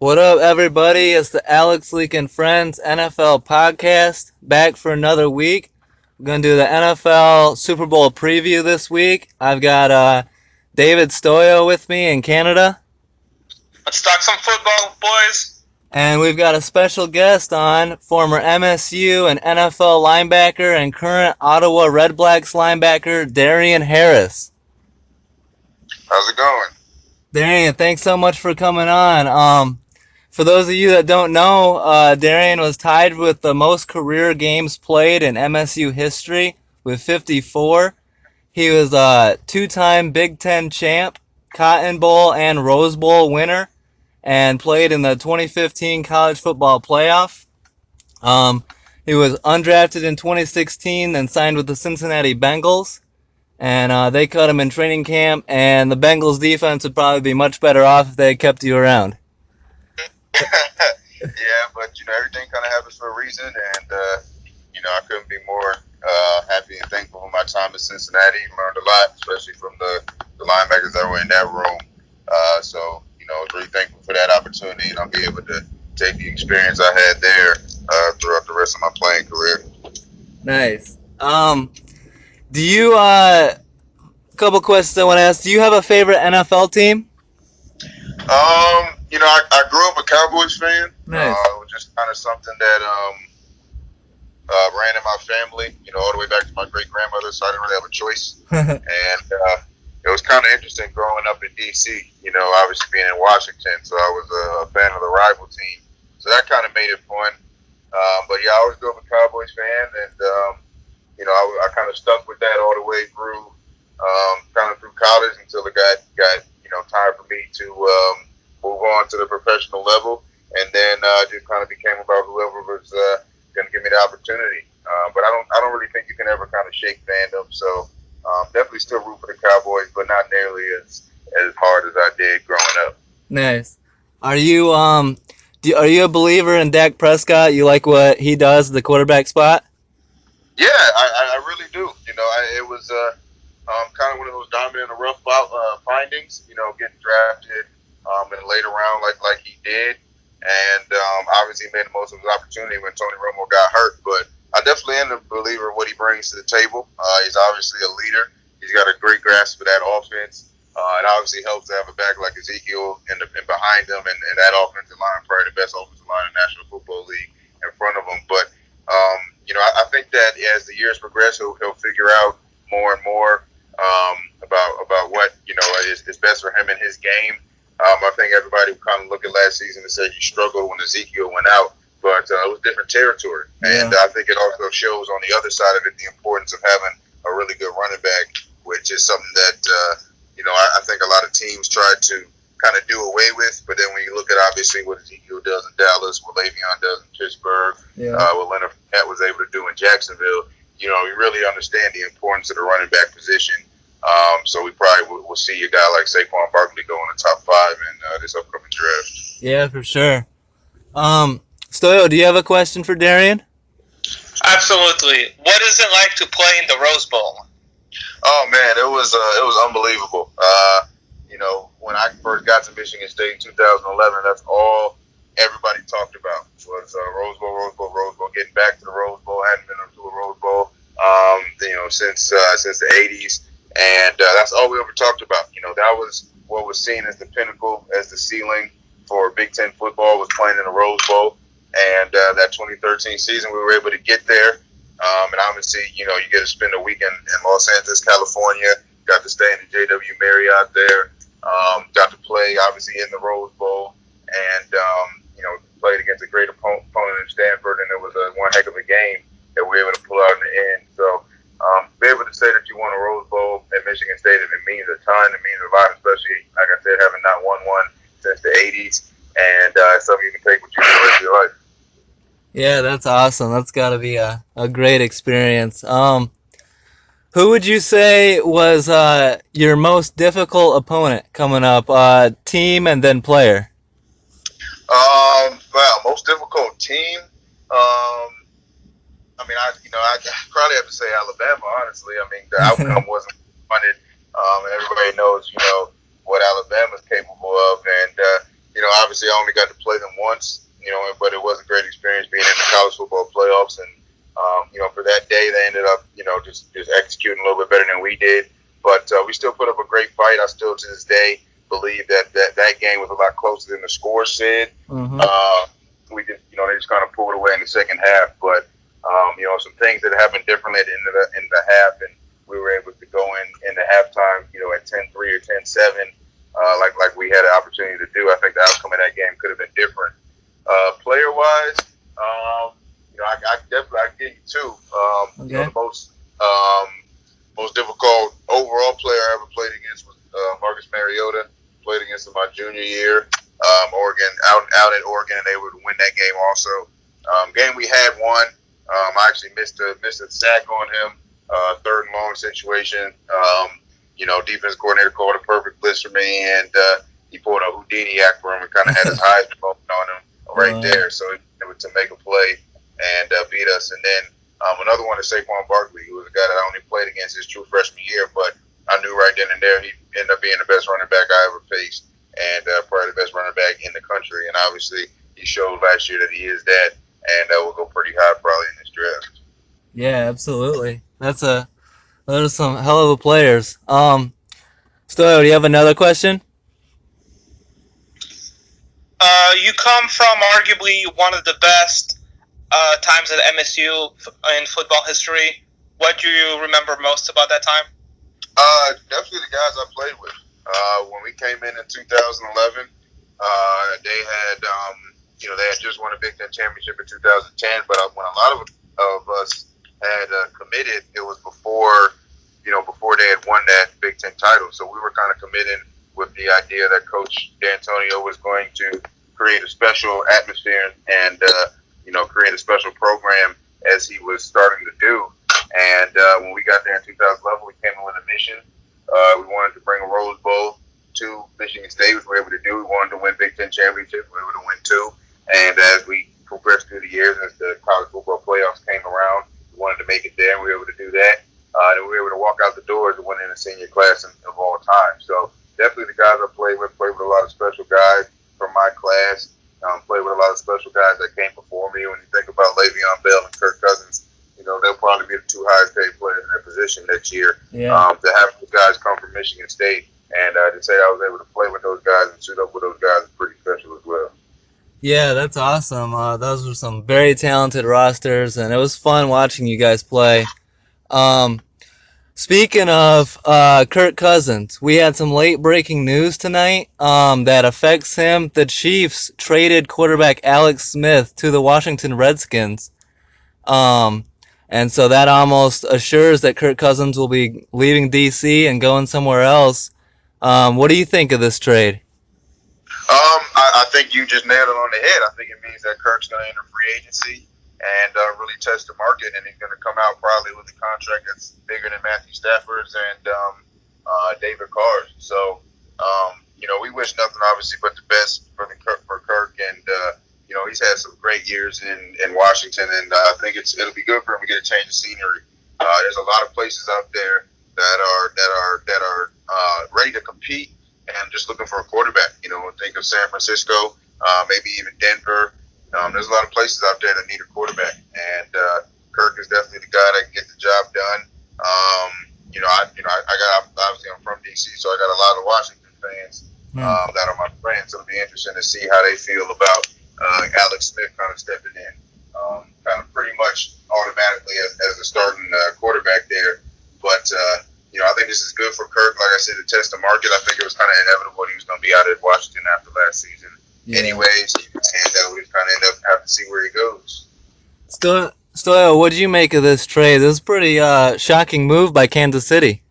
What up, everybody? It's the Alex Leak and Friends NFL podcast, back for another week. We're going to do the NFL Super Bowl preview this week. I've got David Stoyo with me in Canada. Let's talk some football, boys. And we've got a special guest on, former MSU and NFL linebacker and current Ottawa Red Blacks linebacker, Darien Harris. How's it going? Darien, thanks so much for coming on. For those of you that don't know, Darien was tied with the most career games played in MSU history with 54. He was a two-time Big Ten champ, Cotton Bowl and Rose Bowl winner, and played in the 2015 College Football Playoff. He was undrafted in 2016 and signed with the Cincinnati Bengals. And they cut him in training camp, and the Bengals defense would probably be much better off if they had kept you around. Yeah, but everything kind of happens for a reason, and I couldn't be more happy and thankful for my time in Cincinnati. Learned a lot, especially from the linebackers that were in that room. So I was really thankful for that opportunity, and I'll be able to take the experience I had there throughout the rest of my playing career. Nice. Do you couple questions I want to ask. Do you have a favorite NFL team? I grew up a Cowboys fan. Nice. It was just kind of something that ran in my family, all the way back to my great grandmother, so I didn't really have a choice. And it was kind of interesting growing up in D.C., obviously being in Washington, so I was a fan of the rival team. So that kind of made it fun. But yeah, I always grew up a Cowboys fan, and I kind of stuck with that all the way through, kind of through college until it got time for me to move on to the professional level, and then just kind of became about whoever was going to give me the opportunity. But I don't really think you can ever kind of shake fandom. So definitely still root for the Cowboys, but not nearly as hard as I did growing up. Nice. Are you are you a believer in Dak Prescott? You like what he does, the quarterback spot? Yeah, I really do. It was kind of one of those diamond in the rough findings. Getting drafted in a later round like he did, and obviously made the most of his opportunity when Tony Romo got hurt. But I definitely am a believer of what he brings to the table. He's obviously a leader. He's got a great grasp of that offense. It obviously helps to have a back like Ezekiel and behind him, and that offensive line, probably the best offensive line in the National Football League, in front of him. But I think that as the years progress, he'll figure out more and more about what is best for him in his game. I think everybody kind of look at last season and say he struggled when Ezekiel went out, but it was different territory. Yeah. And I think it also shows on the other side of it the importance of having a really good running back, which is something that I think a lot of teams try to kind of do away with. But then when you look at obviously what Ezekiel does in Dallas, what Le'Veon does in Pittsburgh, what Leonard Fournette was able to do in Jacksonville, you really understand the importance of the running back position. So we probably will see a guy like Saquon Barkley go in the top 5 in this upcoming draft. Yeah, for sure. Stoyo, do you have a question for Darien? Absolutely. What is it like to play in the Rose Bowl? Oh man, it was unbelievable. When I first got to Michigan State in 2011, that's all everybody talked about was Rose Bowl, Rose Bowl, Rose Bowl. Getting back to the Rose Bowl, hadn't been to a Rose Bowl, since the 80s, and that's all we ever talked about. That was what was seen as the pinnacle, as the ceiling for Big Ten football, was playing in the Rose Bowl. And that 2013 season, we were able to get there. And obviously, you get to spend a weekend in Los Angeles, California. Got to stay in the JW Marriott there. Got to play, obviously, in the Rose Bowl. And, played against a great opponent in Stanford. And it was one heck of a game that we were able to pull out in the end. So, be able to say that you won a Rose Bowl at Michigan State, and it means a ton. It means a lot, especially, like I said, having not won one since the 80s. And something you can take with you for the rest of your life. Yeah, that's awesome. That's got to be a great experience. Who would you say was your most difficult opponent coming up, team and then player? Most difficult team. I probably have to say Alabama. Honestly, the outcome wasn't wanted, and everybody knows, what Alabama's capable of, and obviously I only got to play them once, but it was a great experience being in the college football playoffs. And, for that day, they ended up, just executing a little bit better than we did. But we still put up a great fight. I still, to this day, believe that game was a lot closer than the score said. Mm-hmm. We just, they just kind of pulled away in the second half. But, some things that happened differently at the end of the half, and we were able to go in the halftime, at 10-3 or 10-7, like we had an opportunity to do. I think the outcome of that game could have been different. Player wise, I definitely give you two. Okay. The most difficult overall player I ever played against was Marcus Mariota. Played against him my junior year. Oregon out at Oregon, and they would win that game also. Game we had won. I actually missed a sack on him. Third and long situation. Defense coordinator called a perfect blitz for me, and he pulled a Houdini act for him and kind of had his Heisman moment on him right there. So it was to make a play and beat us. And then another one is Saquon Barkley, who was a guy that I only played against his true freshman year, but I knew right then and there he ended up being the best running back I ever faced, and probably the best running back in the country. And obviously, he showed last year that he is that, and will go pretty high probably in this draft. Yeah, absolutely. Those are some hell of a players. Stoyo, do you have another question? You come from arguably one of the best times at MSU in football history. What do you remember most about that time? Definitely the guys I played with. When we came in 2011, they had they had just won a Big Ten championship in 2010. But when a lot of us had committed, it was before they had won that Big Ten title. So we were kind of committed with the idea that Coach D'Antonio was going to create a special atmosphere and create a special program as he was starting to do. And when we got there in 2011, we came in with a mission. We wanted to bring a Rose Bowl to Michigan State, which we were able to do. We wanted to win Big Ten championships. We were able to win two. And as we progressed through the years, as the college football playoffs came around, we wanted to make it there, and we were able to do that. And we were able to walk out the doors and win in the senior class of all time. So definitely the guys I played with a lot of special guys from my class. Played with a lot of special guys that came before me. When you think about Le'Veon Bell and Kirk Cousins, they'll probably be the two highest paid players in their position next year. Yeah. To have those guys come from Michigan State and to say I was able to play with those guys and suit up with those guys is pretty special as well. Yeah, that's awesome. Those were some very talented rosters, and it was fun watching you guys play. Speaking of Kirk Cousins, we had some late breaking news tonight that affects him. The Chiefs traded quarterback Alex Smith to the Washington Redskins. And so that almost assures that Kirk Cousins will be leaving D.C. and going somewhere else. What do you think of this trade? I think you just nailed it on the head. I think it means that Kirk's going to enter free agency and really test the market, and he's going to come out probably with a contract that's bigger than Matthew Stafford's and David Carr's. So, we wish nothing obviously but the best for Kirk, and he's had some great years in Washington, and I think it'll be good for him to get a change of scenery. There's a lot of places out there that are ready to compete and just looking for a quarterback. Think of San Francisco, maybe even Denver. There's a lot of places out there that need a quarterback, and Kirk is definitely the guy that can get the job done. Obviously I'm from DC, so I got a lot of Washington fans that are my friends. So it'll be interesting to see how they feel about Alex Smith kind of stepping in, kind of pretty much automatically as the starting quarterback there. But I think this is good for Kirk. Like I said, to test the market. I think it was kind of inevitable he was going to be out at Washington after last season. Yeah. Anyways, and we kind of end up having to see where he goes. Stoyo, what did you make of this trade? This is a pretty shocking move by Kansas City.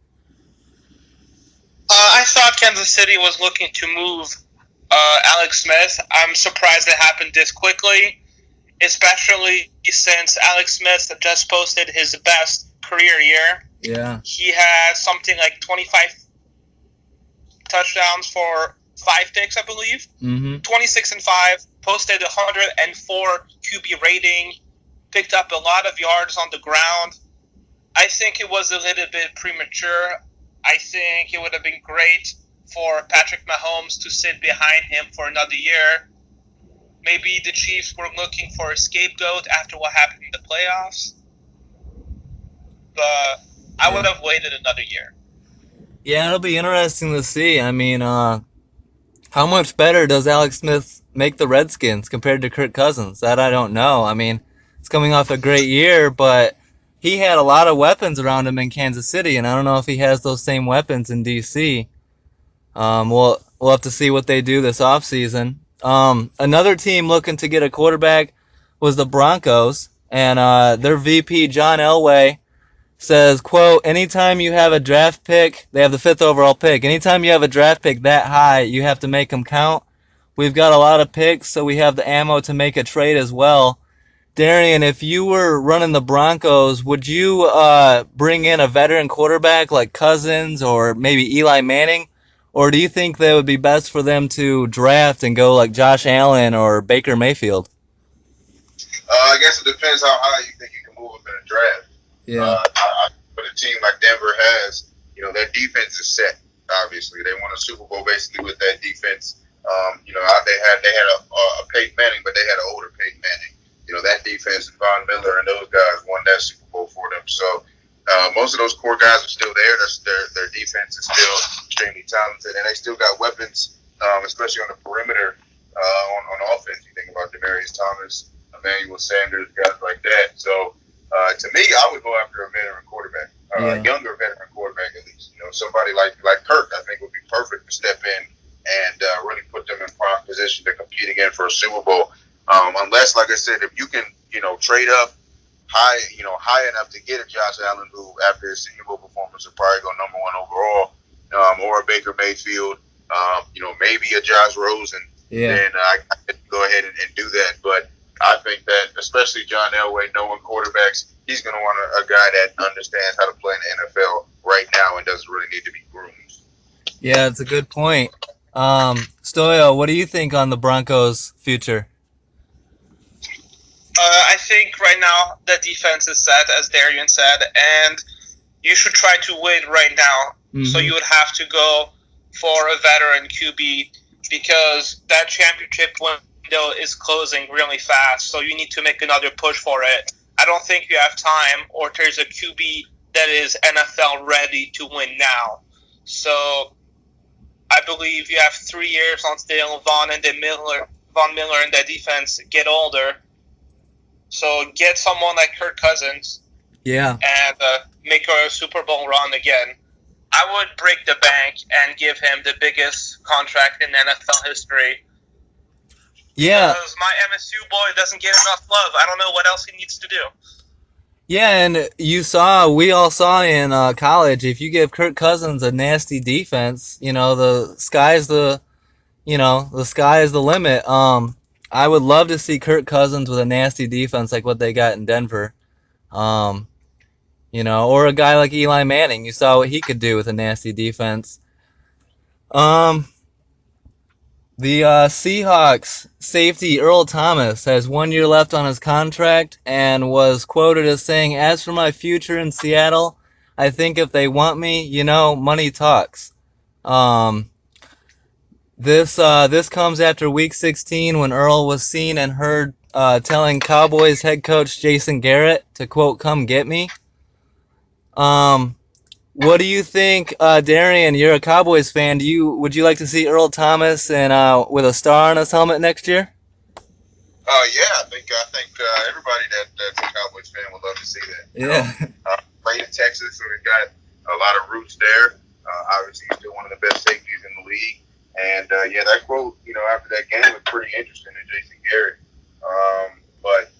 I thought Kansas City was looking to move Alex Smith. I'm surprised it happened this quickly, especially since Alex Smith just posted his best career year. Yeah. He has something like 25 touchdowns for 5 picks, I believe. 26-5, posted 104 QB rating, picked up a lot of yards on the ground. I think it was a little bit premature. I think it would have been great for Patrick Mahomes to sit behind him for another year. Maybe the Chiefs were looking for a scapegoat after what happened in the playoffs. But I would have waited another year. Yeah, it'll be interesting to see. I mean, how much better does Alex Smith make the Redskins compared to Kirk Cousins? That I don't know. I mean, it's coming off a great year, but he had a lot of weapons around him in Kansas City, and I don't know if he has those same weapons in DC. We'll have to see what they do this offseason. Another team looking to get a quarterback was the Broncos, and their VP John Elway says, quote, anytime you have a draft pick, they have the 5th overall pick. Anytime you have a draft pick that high, you have to make them count. We've got a lot of picks, so we have the ammo to make a trade as well. Darien, if you were running the Broncos, would you bring in a veteran quarterback like Cousins or maybe Eli Manning? Or do you think that it would be best for them to draft and go like Josh Allen or Baker Mayfield? I guess it depends how high you think you can move up in a draft. Yeah. But a team like Denver has, their defense is set. Obviously, they won a Super Bowl basically with that defense. They had a Peyton Manning, but they had an older Peyton Manning. That defense, Von Miller and those guys won that Super Bowl for them. So most of those core guys are still there. Their defense is still extremely talented, and they still got weapons, especially on the perimeter on offense. You think about Demaryius Thomas, Emmanuel Sanders, guys like that. So to me, I would go after a veteran quarterback, younger veteran quarterback at least. Somebody like Kirk, I think would be perfect to step in and really put them in prime position to compete again for a Super Bowl. Unless, like I said, if you can, trade up high enough to get a Josh Allen, who after his Senior Bowl performance will probably go number 1 overall, or a Baker Mayfield, maybe a Josh Rosen, then I could go ahead and do that. But I think that, especially John Elway, knowing quarterbacks, he's going to want a guy that understands how to play in the NFL right now and doesn't really need to be groomed. Yeah, it's a good point. Stoyo, what do you think on the Broncos' future? I think right now the defense is set, as Darien said, and you should try to win right now. Mm-hmm. So you would have to go for a veteran QB because that championship window is closing really fast. So you need to make another push for it. I don't think you have time, or there's a QB that is NFL ready to win now. So I believe you have 3 years until Von Miller and the defense get older. So get someone like Kirk Cousins, and make a Super Bowl run again. I would break the bank and give him the biggest contract in NFL history. Yeah, because my MSU boy doesn't get enough love. I don't know what else he needs to do. Yeah, and we all saw in college, if you give Kirk Cousins a nasty defense, the sky's the limit. I would love to see Kirk Cousins with a nasty defense like what they got in Denver. Or a guy like Eli Manning. You saw what he could do with a nasty defense. The Seahawks safety Earl Thomas has 1 year left on his contract and was quoted as saying, "As for my future in Seattle, I think if they want me, money talks." This comes after Week 16 when Earl was seen and heard telling Cowboys head coach Jason Garrett to, quote, "come get me." What do you think, Darien? You're a Cowboys fan. Would you like to see Earl Thomas and with a star on his helmet next year? Yeah, I think everybody that's a Cowboys fan would love to see that. Yeah. Played in Texas, so he's got a lot of roots there. Obviously, he's still one of the best safeties in the league. And that quote, after that game was pretty interesting to Jason Garrett. But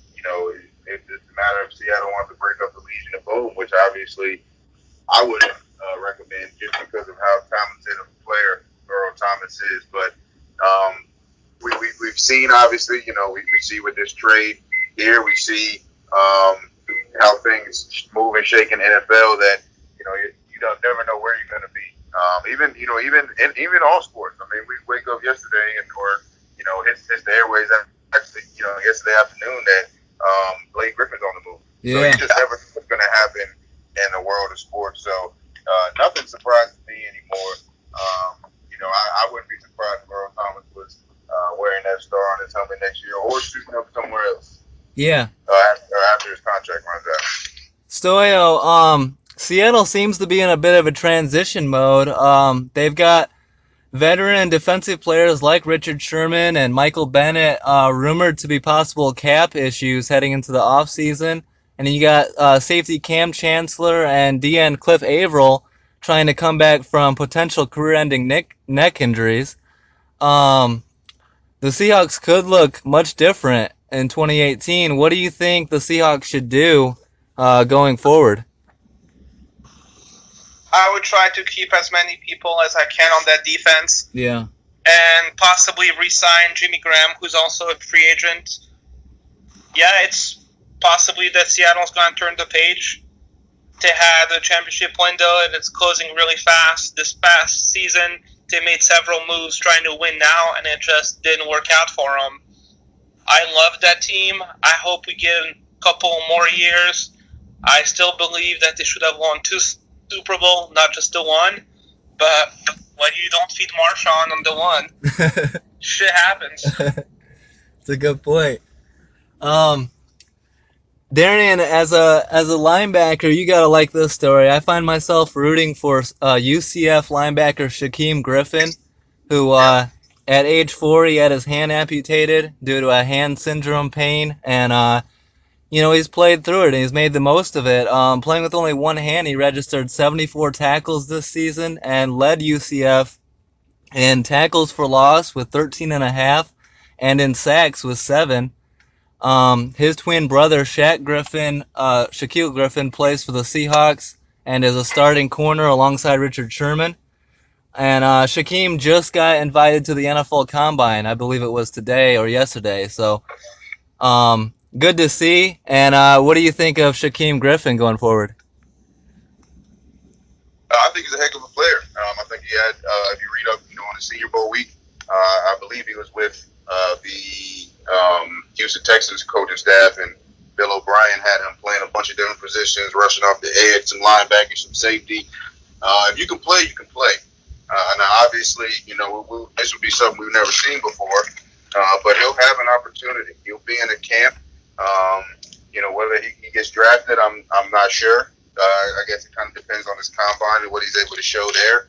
it's a matter of Seattle wants to break up the Legion of Boom, which obviously I wouldn't recommend just because of how talented of a player Earl Thomas is. But we've seen, obviously, we see with this trade here, we see how things move and shake in the NFL that, you don't never know where you're going to be. Even all sports. I mean, we wake up yesterday hits the airways actually, yesterday afternoon that Blake Griffin's on the move. Yeah. So you just never know what's going to happen in the world of sports. So nothing surprises me anymore. I wouldn't be surprised if Earl Thomas was wearing that star on his helmet next year, or shooting up somewhere else. Yeah. After his contract runs out. Stoyo, Seattle seems to be in a bit of a transition mode. They've got veteran defensive players like Richard Sherman and Michael Bennett rumored to be possible cap issues heading into the offseason. And then you got safety Cam Chancellor and DN Cliff Averill trying to come back from potential career-ending neck injuries. The Seahawks could look much different in 2018. What do you think the Seahawks should do going forward? I would try to keep as many people as I can on that defense. Yeah. And possibly re-sign Jimmy Graham, who's also a free agent. Yeah, it's possibly that Seattle's going to turn the page. They had a championship window, and it's closing really fast. This past season, they made several moves trying to win now, and it just didn't work out for them. I love that team. I hope we get a couple more years. I still believe that they should have won 2 Super Bowl, not just the one. But when you don't feed Marshawn on the one, shit happens. It's a good point. Darien, as a linebacker, you gotta like this story. I find myself rooting for UCF linebacker Shaquem Griffin, who at age 4 he had his hand amputated due to a hand syndrome pain, and he's played through it and he's made the most of it. Playing with only one hand, he registered 74 tackles this season and led UCF in tackles for loss with 13.5 and in sacks with 7. His twin brother, Shaquille Griffin, plays for the Seahawks and is a starting corner alongside Richard Sherman. And Shaquem just got invited to the NFL Combine. I believe it was today or yesterday. So good to see. And what do you think of Shaquem Griffin going forward? I think he's a heck of a player. I think he had, if you read up, on the Senior Bowl week, I believe he was with the Houston Texans coaching staff, and Bill O'Brien had him playing a bunch of different positions, rushing off the edge, some linebackers, some safety. If you can play, you can play. Now, obviously, this would be something we've never seen before, but he'll have an opportunity. He'll be in a camp. Whether he gets drafted, I'm not sure. I guess it kind of depends on his combine and what he's able to show there.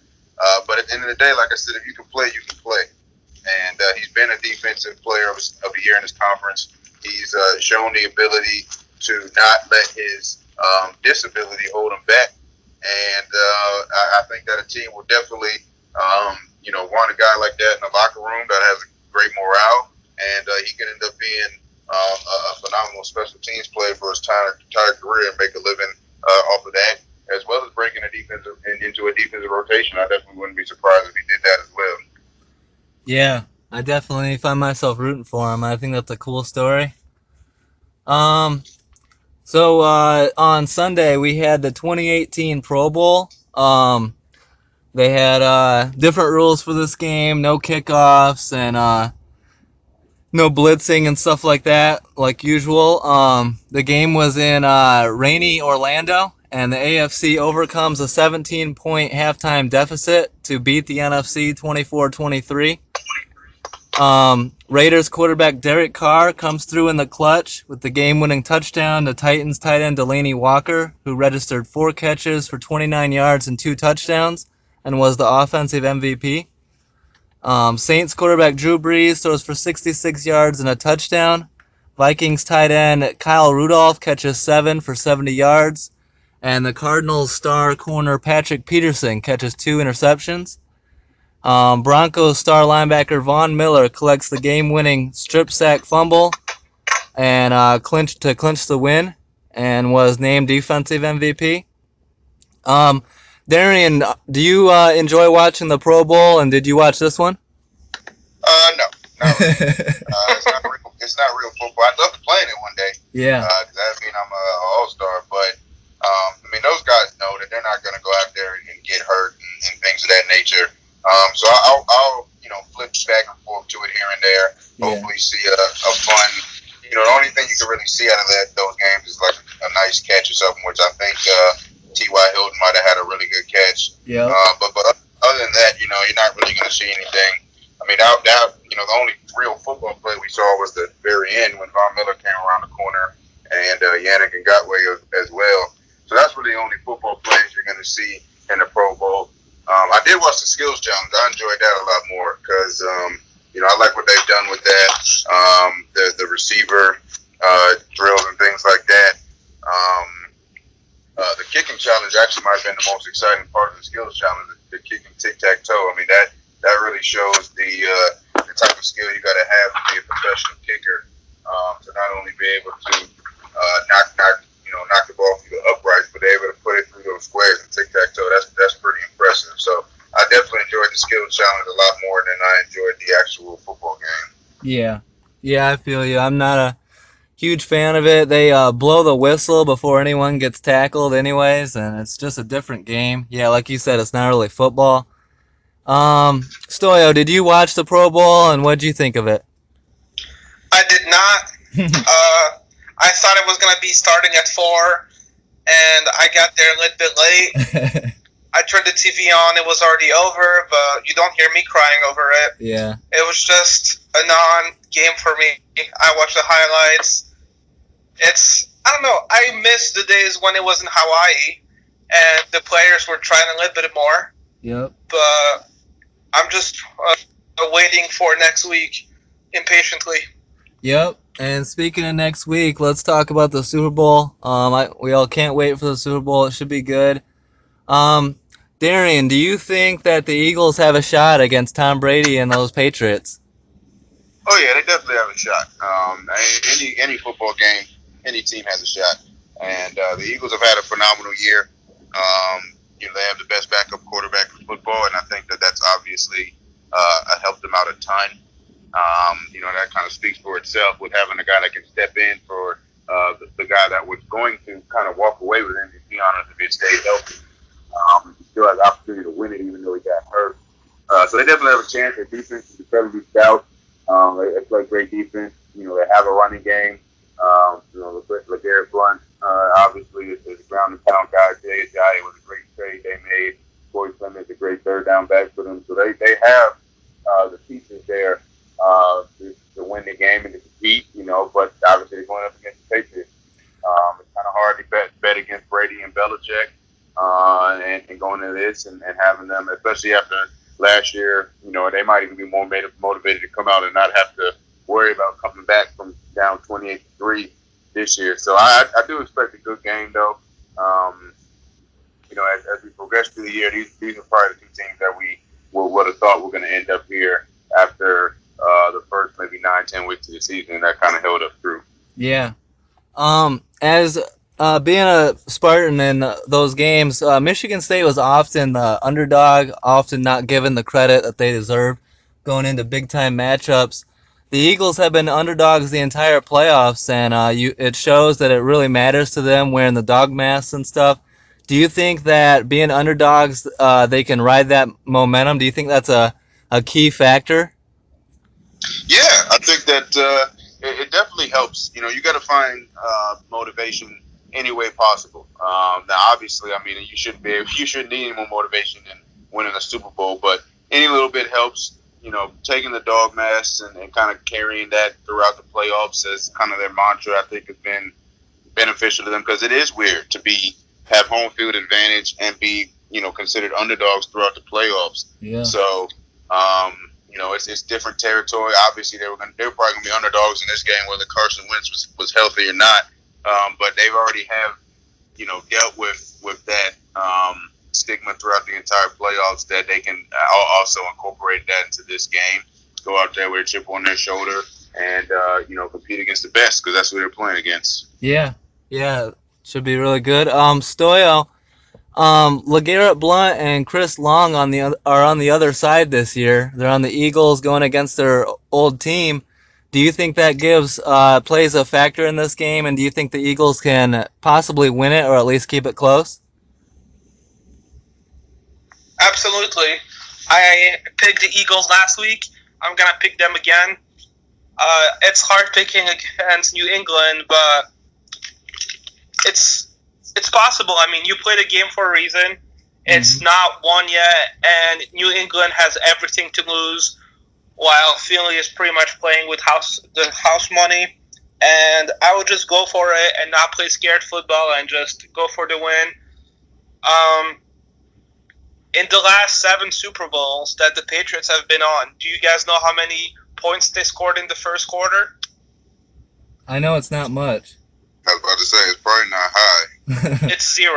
But at the end of the day, like I said, if you can play, you can play. And he's been a defensive player of the year in his conference. He's shown the ability to not let his disability hold him back. And I think that a team will definitely, want a guy like that in the locker room that has a great morale. And he can end up being a phenomenal special teams player for his entire career and make a living off of that, as well as breaking into a defensive rotation. I definitely wouldn't be surprised if he did that as well. Yeah, I definitely find myself rooting for him. I think that's a cool story. So on Sunday we had the 2018 Pro Bowl. They had different rules for this game, no kickoffs and no blitzing and stuff like that, like usual. The game was in rainy Orlando, and the AFC overcomes a 17-point halftime deficit to beat the NFC 24-23. Raiders quarterback Derek Carr comes through in the clutch with the game-winning touchdown to Titans tight end Delaney Walker, who registered 4 catches for 29 yards and 2 touchdowns and was the offensive MVP. Saints quarterback Drew Brees throws for 66 yards and a touchdown. Vikings tight end Kyle Rudolph catches 7 for 70 yards. And the Cardinals star corner Patrick Peterson catches 2 interceptions. Broncos star linebacker Von Miller collects the game-winning strip sack fumble and clinch the win and was named defensive MVP. Darien, do you enjoy watching the Pro Bowl, and did you watch this one? No, not really. It's not real football. I'd love to play in it one day. Yeah. Because that mean I'm an all-star, but those guys know that they're not going to go out there and get hurt and things of that nature. So I'll flip back and forth to it here and there. Yeah. Hopefully see a fun. The only thing you can really see out of those games is like a nice catch or something, which I think T.Y. Hilton might have had a really good catch. Yeah. But other than that, you're not really going to see anything. The real football play we saw was the very end when Von Miller came around the corner and Yannick Ngakoue as well. So that's really the only football plays you're going to see in the Pro Bowl. I did watch the skills challenge. I enjoyed that a lot more because, I like what they've done with that, the receiver drills and things like that. The kicking challenge actually might have been the most exciting part of the skills challenge, the kicking tic-tac-toe. I mean, that really shows the type of skill you got to have to be a professional kicker, to not only be able to knock the ball through the uprights, but able to put it through those squares and tic-tac-toe. That's pretty impressive. So I definitely enjoyed the skills challenge a lot more than I enjoyed the actual football game. Yeah, I feel you. I'm not a huge fan of it. They blow the whistle before anyone gets tackled anyways, and it's just a different game. Yeah, like you said, it's not really football. Stoyo, did you watch the Pro Bowl, and what did you think of it? I did not. I thought it was going to be starting at 4, and I got there a little bit late. I turned the TV on. It was already over, but you don't hear me crying over it. Yeah. It was just a non-game for me. I watched the highlights. I don't know, I miss the days when it was in Hawaii, and the players were trying a little bit more. Yep. But I'm just waiting for next week impatiently. Yep. And speaking of next week, let's talk about the Super Bowl. We all can't wait for the Super Bowl. It should be good. Darien, do you think that the Eagles have a shot against Tom Brady and those Patriots? Oh yeah, they definitely have a shot. Any football game, any team has a shot. And the Eagles have had a phenomenal year. They have the best backup quarterback in football, and I think that's obviously helped them out a ton. That kind of speaks for itself with having a guy that can step in for the guy that was going to kind of walk away with MVP honors if he stayed healthy. He still has the opportunity to win it even though he got hurt. So they definitely have a chance. Their defense is incredibly stout. They play great defense. They have a running game. LeGarrette Blount, obviously, is a ground and pound guy. Jay Ajayi was a great trade they made. Corey Clement is a great third down back for them. So they have the pieces there to win the game and to compete, but obviously they're going up against the Patriots. It's kind of hard to bet against Brady and Belichick and going into this and having them, especially after last year, they might even be more motivated to come out and not have to worry about coming back from down 28-3 this year. So I do expect a good game, though. As we progress through the year, these are probably the two teams that we would have thought were going to end up here after the first maybe 9-10 weeks of the season. That kind of held us through. Yeah. As being a Spartan in those games, Michigan State was often the underdog, often not given the credit that they deserve going into big-time matchups. The Eagles have been underdogs the entire playoffs, and it shows that it really matters to them wearing the dog masks and stuff. Do you think that being underdogs, they can ride that momentum? Do you think that's a key factor? Yeah, I think that it definitely helps. You got to find motivation any way possible. Now, obviously, you shouldn't need any more motivation than winning a Super Bowl, but any little bit helps. Taking the dog masks and kind of carrying that throughout the playoffs as kind of their mantra, I think has been beneficial to them because it is weird to have home field advantage and be considered underdogs throughout the playoffs. Yeah. So it's different territory. Obviously, they were probably going to be underdogs in this game whether Carson Wentz was healthy or not. But they've already dealt with that stigma throughout the entire playoffs that they can also incorporate that into this game. Go out there with a chip on their shoulder and compete against the best because that's who they're playing against. Yeah, should be really good. Stoyo, LeGarrette Blount and Chris Long are on the other side this year. They're on the Eagles going against their old team. Do you think that plays a factor in this game, and do you think the Eagles can possibly win it or at least keep it close? Absolutely. I picked the Eagles last week. I'm going to pick them again. It's hard picking against New England, but it's possible. You play the game for a reason. It's not won yet, and New England has everything to lose. while Philly is pretty much playing with the house money. And I would just go for it and not play scared football and just go for the win. In the last 7 Super Bowls that the Patriots have been on, do you guys know how many points they scored in the first quarter? I know it's not much. I was about to say, it's probably not high. It's 0.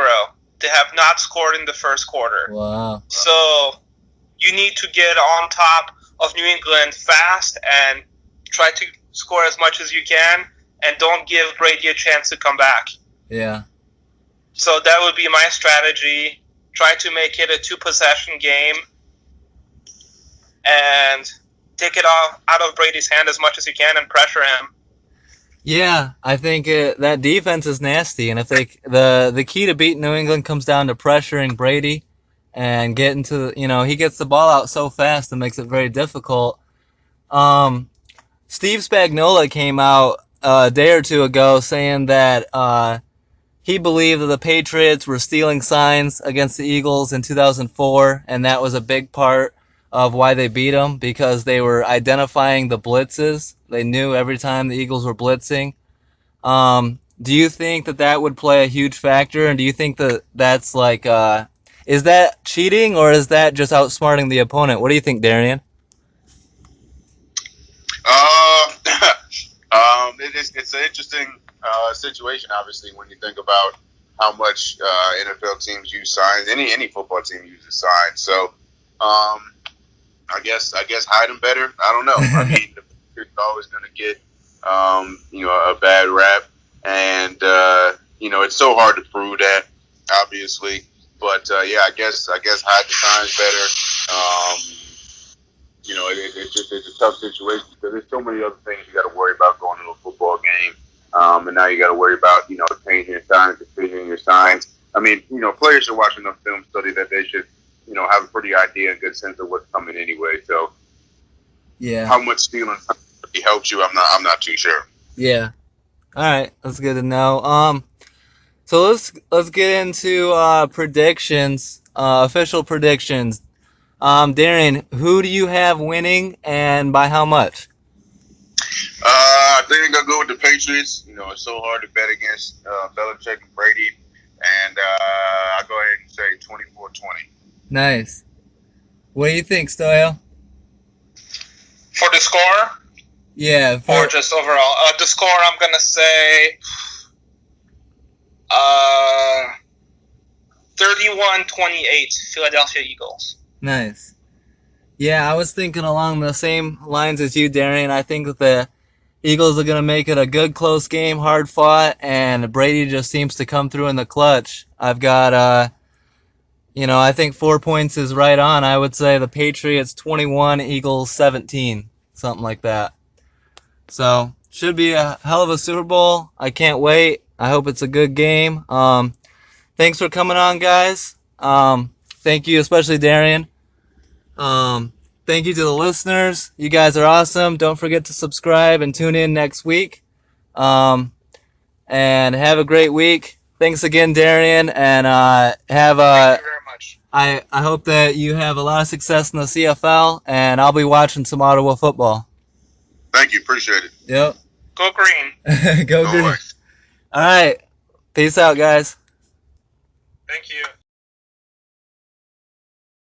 They have not scored in the first quarter. Wow. So you need to get on top of New England fast and try to score as much as you can, and don't give Brady a chance to come back. Yeah. So that would be my strategy. Try to make it a 2-possession game and take it out of Brady's hand as much as you can and pressure him. Yeah, I think that defense is nasty, and if the key to beating New England comes down to pressuring Brady and getting to, he gets the ball out so fast and makes it very difficult. Steve Spagnuolo came out a day or two ago saying that he believed that the Patriots were stealing signs against the Eagles in 2004, and that was a big part of why they beat them, because they were identifying the blitzes. They knew every time the Eagles were blitzing. Do you think that would play a huge factor, and do you think that that's like, is that cheating, or is that just outsmarting the opponent? What do you think, Darien? It's an interesting situation, obviously, when you think about how much NFL teams use signs. Any football team uses signs. So, I guess hide them better. I don't know. I mean, the Patriots are always going to get a bad rap, and it's so hard to prove that, obviously. But yeah, I guess hide the signs better. It's a tough situation because there's so many other things you got to worry about going to a football game, and now you got to worry about changing your signs, configuring your signs. I mean, players should watch enough film study that they should have a pretty idea, a good sense of what's coming anyway. So, yeah, how much stealing helps you, I'm not too sure. Yeah, all right, that's good to know. So let's get into predictions, official predictions. Darren, who do you have winning, and by how much? I think I'll go with the Patriots. It's so hard to bet against Belichick and Brady, and I'll go ahead and say 24-20. Nice. What do you think, Stoyo? For the score? Yeah. Or just overall? The score, I'm going to say 31-28, Philadelphia Eagles. Nice. Yeah, I was thinking along the same lines as you, Darien. I think that the Eagles are going to make it a good, close game, hard fought, and Brady just seems to come through in the clutch. I've got, I think 4 points is right on. I would say the Patriots 21, Eagles 17, something like that. So, should be a hell of a Super Bowl. I can't wait. I hope it's a good game. Thanks for coming on, guys. Thank you, especially Darien. Thank you to the listeners. You guys are awesome. Don't forget to subscribe and tune in next week. And have a great week. Thanks again, Darien. And have Thank you very much. I hope that you have a lot of success in the CFL, and I'll be watching some Ottawa football. Thank you. Appreciate it. Yep. Go green. Go green. All right. Peace out, guys. Thank you.